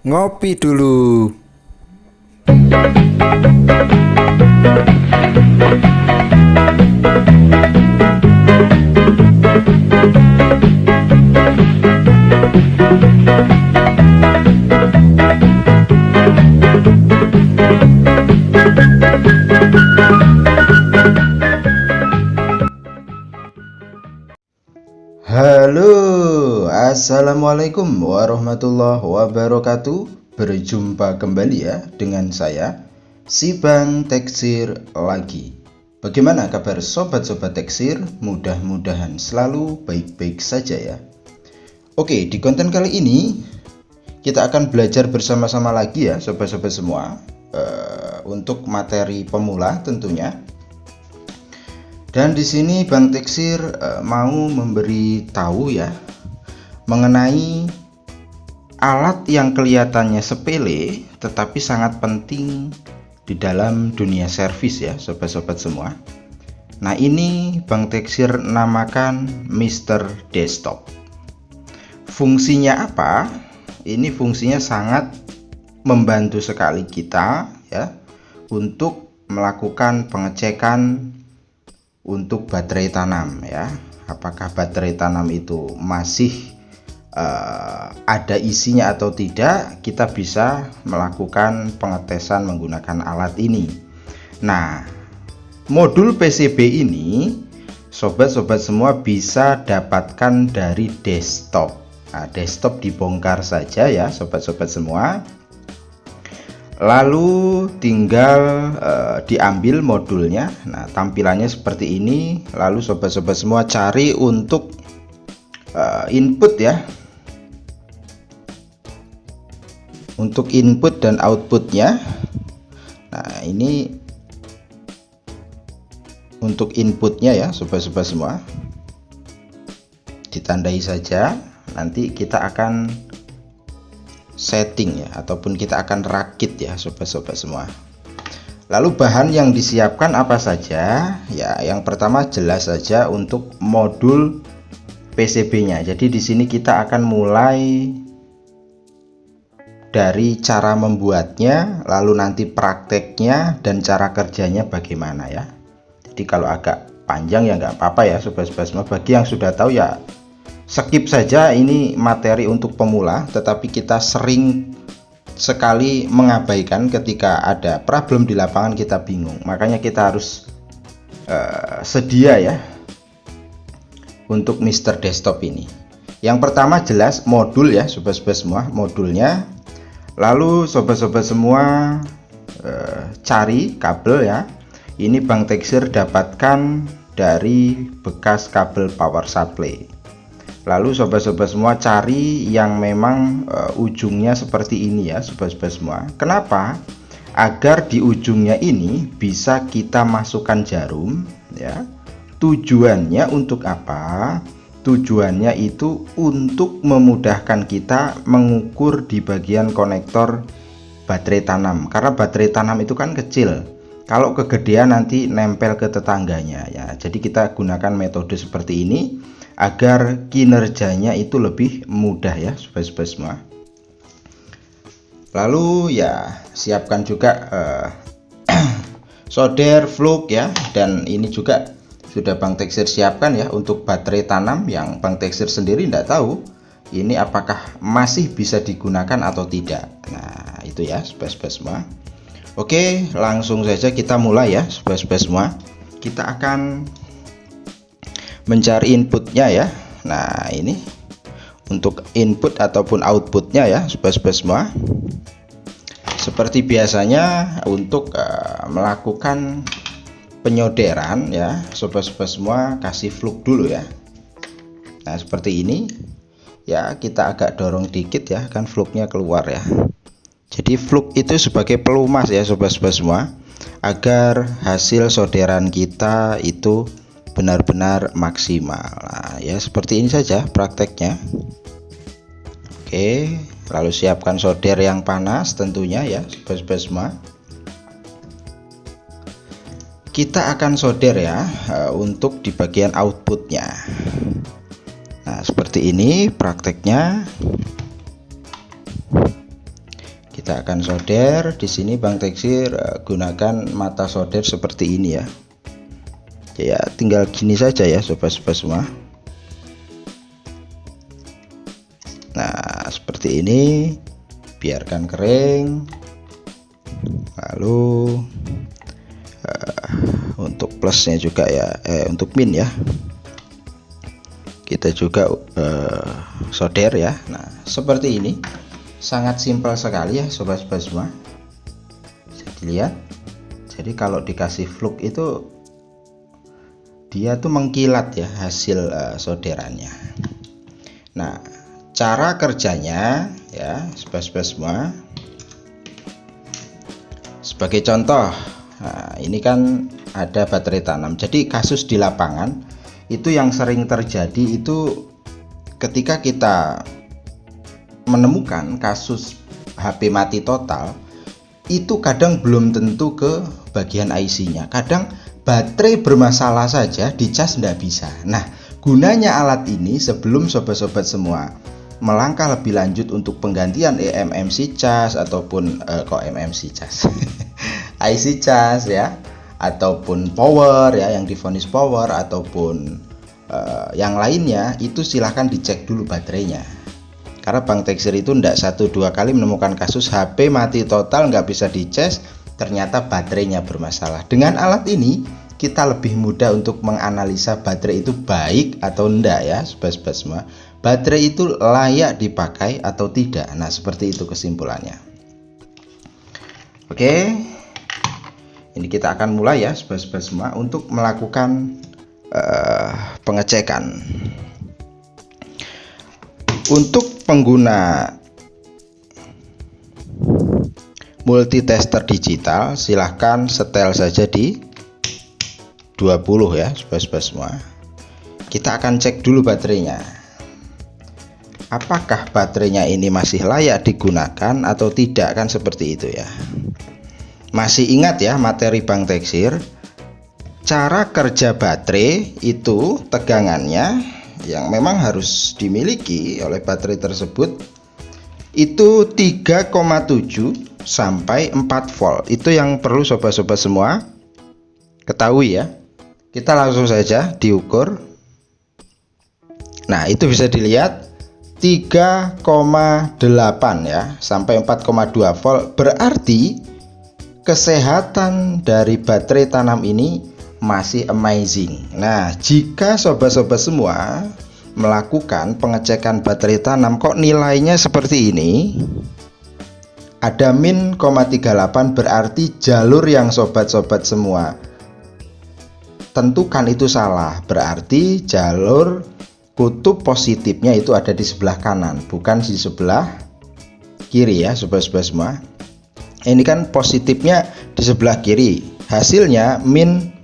Ngopi dulu. Halo, assalamualaikum warahmatullahi wabarakatuh. Berjumpa kembali ya dengan saya, si Bang Teksir lagi. Bagaimana kabar sobat-sobat Teksir? Mudah-mudahan selalu baik-baik saja ya. Oke, di konten kali ini kita akan belajar bersama-sama lagi ya sobat-sobat semua, untuk materi pemula tentunya. Dan di sini Bang Teksir mau memberi tahu ya mengenai alat yang kelihatannya sepele tetapi sangat penting di dalam dunia servis ya sobat-sobat semua. Nah, ini Bang Teksir namakan Mister Desktop. Fungsinya apa? Ini fungsinya sangat membantu sekali kita ya untuk melakukan pengecekan untuk baterai tanam ya. Apakah baterai tanam itu masih ada isinya atau tidak, kita bisa melakukan pengetesan menggunakan alat ini. Nah, modul PCB ini sobat-sobat semua bisa dapatkan dari desktop. Nah, desktop dibongkar saja ya sobat-sobat semua. Lalu tinggal diambil modulnya. Nah, tampilannya seperti ini. Lalu sobat-sobat semua cari untuk input ya, untuk input dan outputnya. Nah, ini untuk inputnya ya sobat-sobat semua, ditandai saja. Nanti kita akan setting ya, ataupun kita akan rakit ya sobat-sobat semua. Lalu bahan yang disiapkan apa saja ya? Yang pertama jelas saja untuk modul PCB-nya. Jadi di sini kita akan mulai dari cara membuatnya, lalu nanti prakteknya dan cara kerjanya bagaimana ya. Jadi kalau agak panjang ya nggak apa-apa ya sobat-sobat semua. Bagi yang sudah tahu ya skip saja, ini materi untuk pemula, tetapi kita sering sekali mengabaikan ketika ada problem di lapangan, kita bingung. Makanya kita harus sedia ya untuk Mister Desktop ini. Yang pertama jelas modul ya sobat-sobat semua, modulnya. Lalu sobat-sobat semua cari kabel ya. Ini Bang Teksir dapatkan dari bekas kabel power supply. Lalu sobat-sobat semua cari yang memang ujungnya seperti ini ya sobat-sobat semua. Kenapa? Agar di ujungnya ini bisa kita masukkan jarum ya. Tujuannya untuk apa? Tujuannya itu untuk memudahkan kita mengukur di bagian konektor baterai tanam. Karena baterai tanam itu kan kecil. Kalau kegedean nanti nempel ke tetangganya ya. Jadi kita gunakan metode seperti ini agar kinerjanya itu lebih mudah ya sobat-sobat semua. Lalu ya siapkan juga solder, flux ya, dan ini juga sudah Bang Teksir siapkan ya untuk baterai tanam yang Bang Teksir sendiri tidak tahu ini apakah masih bisa digunakan atau tidak. Nah, itu ya sobat-sobat semua. Oke, langsung saja kita mulai ya sobat-sobat semua. Kita akan mencari inputnya ya. Nah, ini untuk input ataupun outputnya ya sobat-sobat semua. Seperti biasanya untuk melakukan penyoderan ya sobat-sobat semua, kasih flux dulu ya. Nah, seperti ini ya, kita agak dorong dikit ya, kan fluxnya keluar ya. Jadi flux itu sebagai pelumas ya sobat-sobat semua, agar hasil solderan kita itu benar-benar maksimal. Nah, ya seperti ini saja prakteknya. Oke, lalu siapkan solder yang panas tentunya ya sobat-sobat semua. Kita akan solder ya untuk di bagian outputnya. Nah, seperti ini prakteknya. kita akan solder. Di sini Bang Teksir gunakan mata solder seperti ini ya. Ya tinggal gini saja ya sobat-sobat semua. Nah seperti ini, biarkan kering. Lalu untuk plusnya juga ya, untuk min ya, kita juga solder ya. Nah seperti ini, sangat simpel sekali ya sobat-sobat semua. Bisa dilihat. Jadi kalau dikasih flux itu dia tuh mengkilat ya hasil solderannya. Nah cara kerjanya ya sobat-sobat semua, sebagai contoh, nah, ini kan ada baterai tanam. Jadi kasus di lapangan itu yang sering terjadi itu ketika kita menemukan kasus HP mati total, itu kadang belum tentu ke bagian IC-nya. Kadang baterai bermasalah saja, dicas nggak bisa. Nah gunanya alat ini, sebelum sobat-sobat semua melangkah lebih lanjut untuk penggantian eMMC cas ataupun kok eMMC cas IC cas ya, ataupun power ya, yang divonis power ataupun yang lainnya, itu silahkan dicek dulu baterainya. Karena Bang Teksir itu ndak 1-2 kali menemukan kasus HP mati total nggak bisa dicas, ternyata baterainya bermasalah. Dengan alat ini kita lebih mudah untuk menganalisa baterai itu baik atau enggak ya sobat-sobat semua. Baterai itu layak dipakai atau tidak. Nah seperti itu kesimpulannya. Oke, ini kita akan mulai ya sobat-sobat semua untuk melakukan pengecekan. Untuk pengguna multitester digital, silahkan setel saja di 20 ya sobat-sobat semua. Kita akan cek dulu baterainya, apakah baterainya ini masih layak digunakan atau tidak, kan seperti itu ya. Masih ingat ya materi Bang Teksir, cara kerja baterai itu tegangannya yang memang harus dimiliki oleh baterai tersebut itu 3,7 sampai 4 volt. Itu yang perlu sobat-sobat semua ketahui ya. Kita langsung saja diukur. Nah itu bisa dilihat 3,8 ya sampai 4,2 volt. Berarti kesehatan dari baterai tanam ini masih amazing. Nah jika sobat-sobat semua melakukan pengecekan baterai tanam kok nilainya seperti ini, ada min 0,38, berarti jalur yang sobat-sobat semua tentukan itu salah. Berarti jalur kutub positifnya itu ada di sebelah kanan, bukan di sebelah kiri ya sobat-sobat semua. Ini kan positifnya di sebelah kiri, hasilnya min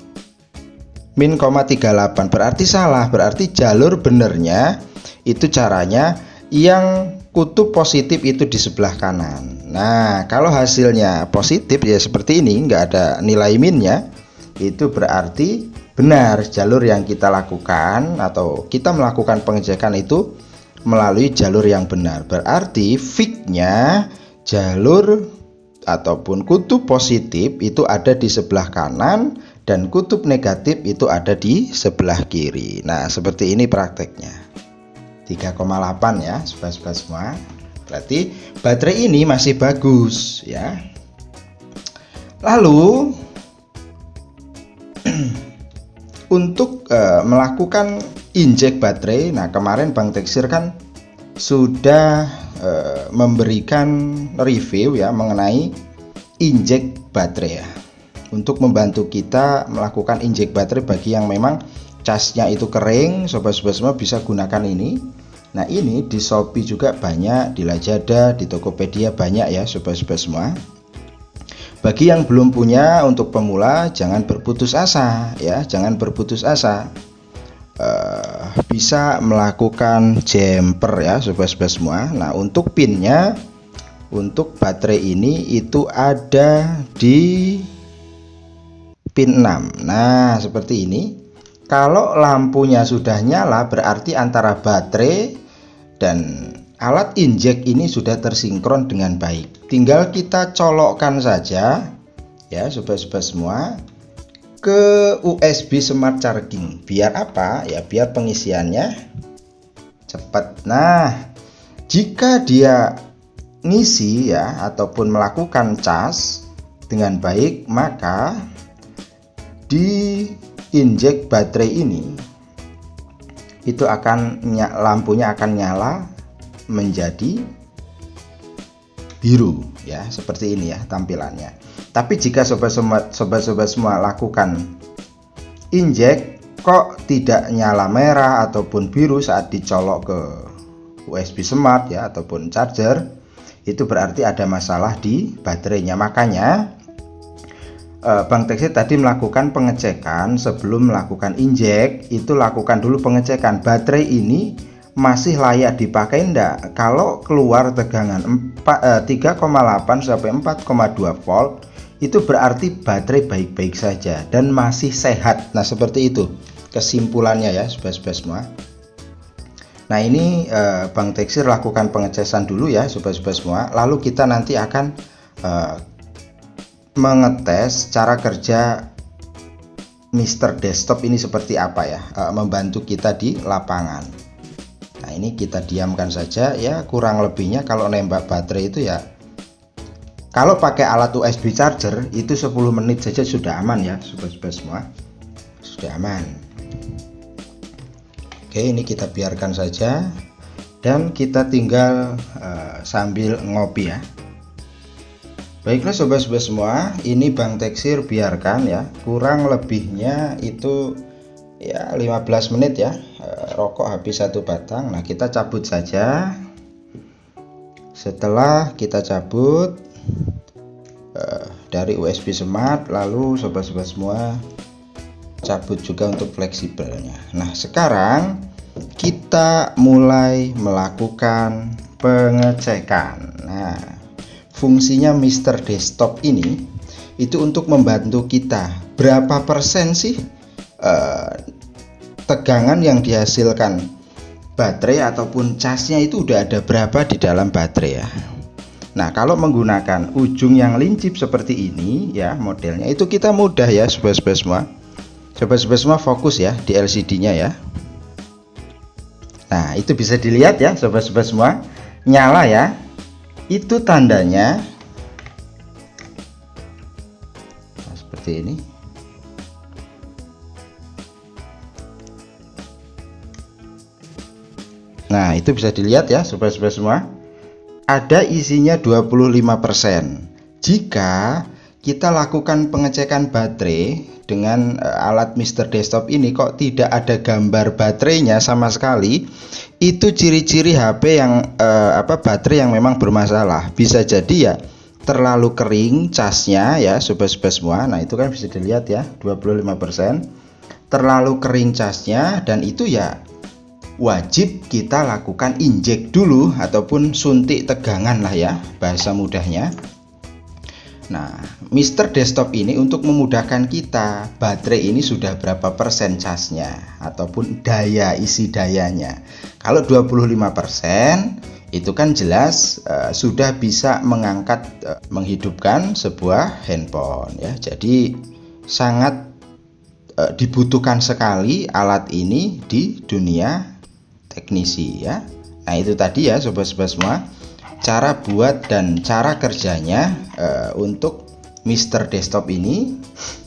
0,38, berarti salah. Berarti jalur benernya itu caranya yang kutub positif itu di sebelah kanan. Nah kalau hasilnya positif ya seperti ini, nggak ada nilai minnya, itu berarti benar jalur yang kita lakukan atau kita melakukan pengecekan itu melalui jalur yang benar. Berarti fix-nya jalur ataupun kutub positif itu ada di sebelah kanan dan kutub negatif itu ada di sebelah kiri. Nah seperti ini prakteknya. 3,8 ya sobat-sobat semua. Berarti baterai ini masih bagus ya. Lalu untuk melakukan injek baterai, nah kemarin Bang Teksir kan sudah memberikan review ya mengenai injek baterai ya, untuk membantu kita melakukan injek baterai bagi yang memang casnya itu kering. Sobat-sobat semua bisa gunakan ini. Nah ini di Shopee juga banyak, di Lazada, di Tokopedia banyak ya sobat-sobat semua. Bagi yang belum punya, untuk pemula jangan berputus asa ya, jangan berputus asa. Bisa melakukan jumper ya sobat-sobat semua. Nah untuk pinnya, untuk baterai ini itu ada di pin 6. Nah seperti ini. Kalau lampunya sudah nyala berarti antara baterai dan alat injek ini sudah tersinkron dengan baik. Tinggal kita colokkan saja ya sobat-sobat semua ke USB Smart Charging. Biar apa? Ya biar pengisiannya cepat. Nah, jika dia ngisi ya ataupun melakukan cas dengan baik, maka di injek baterai ini itu akan lampunya akan nyala menjadi biru ya, seperti ini ya tampilannya. Tapi jika sobat-sobat semua lakukan injek kok tidak nyala merah ataupun biru saat dicolok ke USB Smart ya ataupun charger, itu berarti ada masalah di baterainya. Makanya Bang Teksir tadi melakukan pengecekan sebelum melakukan injek. Itu lakukan dulu pengecekan baterai ini masih layak dipakai enggak. Kalau keluar tegangan 3,8 sampai 4,2 volt, itu berarti baterai baik-baik saja dan masih sehat. Nah seperti itu kesimpulannya ya sobat-sobat semua. Nah ini Bang Teksir lakukan pengecekan dulu ya sobat-sobat semua. Lalu kita nanti akan mengetes cara kerja Mr. Desktop ini seperti apa ya, membantu kita di lapangan. Nah ini kita diamkan saja ya, kurang lebihnya kalau nembak baterai itu ya, kalau pakai alat USB charger itu 10 menit saja sudah aman ya sobat-sobat semua, sudah aman. Oke, ini kita biarkan saja dan kita tinggal sambil ngopi ya. Baiklah sobat-sobat semua, ini Bang Teksir biarkan ya, kurang lebihnya itu ya 15 menit ya, rokok habis 1 batang. Nah kita cabut saja. Setelah kita cabut dari USB Smart, lalu sobat-sobat semua cabut juga untuk fleksibelnya. Nah sekarang kita mulai melakukan pengecekan. Nah fungsinya Mr. Desktop ini itu untuk membantu kita berapa persen sih tegangan yang dihasilkan baterai ataupun casnya itu udah ada berapa di dalam baterai ya. Nah kalau menggunakan ujung yang lincip seperti ini ya modelnya, itu kita mudah ya sobat-sobat semua. Sobat-sobat semua fokus ya di LCD nya ya. Nah itu bisa dilihat ya sobat-sobat semua, nyala ya. Itu tandanya nah, seperti ini. Nah itu bisa dilihat ya sobat-sobat semua, ada isinya 25%. Jika kita lakukan pengecekan baterai dengan alat Mr. Desktop ini kok tidak ada gambar baterainya sama sekali, itu ciri-ciri HP yang baterai yang memang bermasalah. Bisa jadi ya terlalu kering casnya ya sobat-sobat semua. Nah itu kan bisa dilihat ya 25%, terlalu kering casnya, dan itu ya wajib kita lakukan injek dulu ataupun suntik tegangan lah ya bahasa mudahnya. Nah Mr. Desktop ini untuk memudahkan kita, baterai ini sudah berapa persen casnya ataupun daya isi dayanya. Kalau 25% itu kan jelas sudah bisa mengangkat menghidupkan sebuah handphone ya. Jadi sangat dibutuhkan sekali alat ini di dunia teknisi ya. Nah itu tadi ya sobat-sobat semua, cara buat dan cara kerjanya untuk Mr. Desktop ini.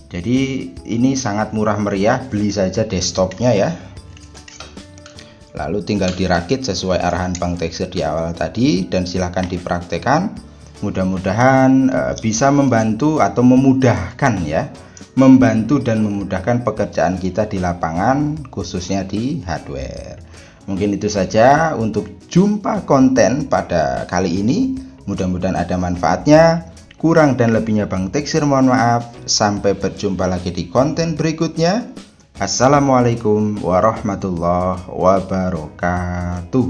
Jadi ini sangat murah meriah, beli saja desktopnya ya, lalu tinggal dirakit sesuai arahan Bang Teksir di awal tadi, dan silahkan dipraktekkan. Mudah-mudahan bisa membantu atau memudahkan ya, membantu dan memudahkan pekerjaan kita di lapangan, khususnya di hardware. Mungkin itu saja untuk jumpa konten pada kali ini. Mudah-mudahan ada manfaatnya. Kurang dan lebihnya Bang Teksir mohon maaf. Sampai berjumpa lagi di konten berikutnya. Assalamualaikum warahmatullahi wabarakatuh.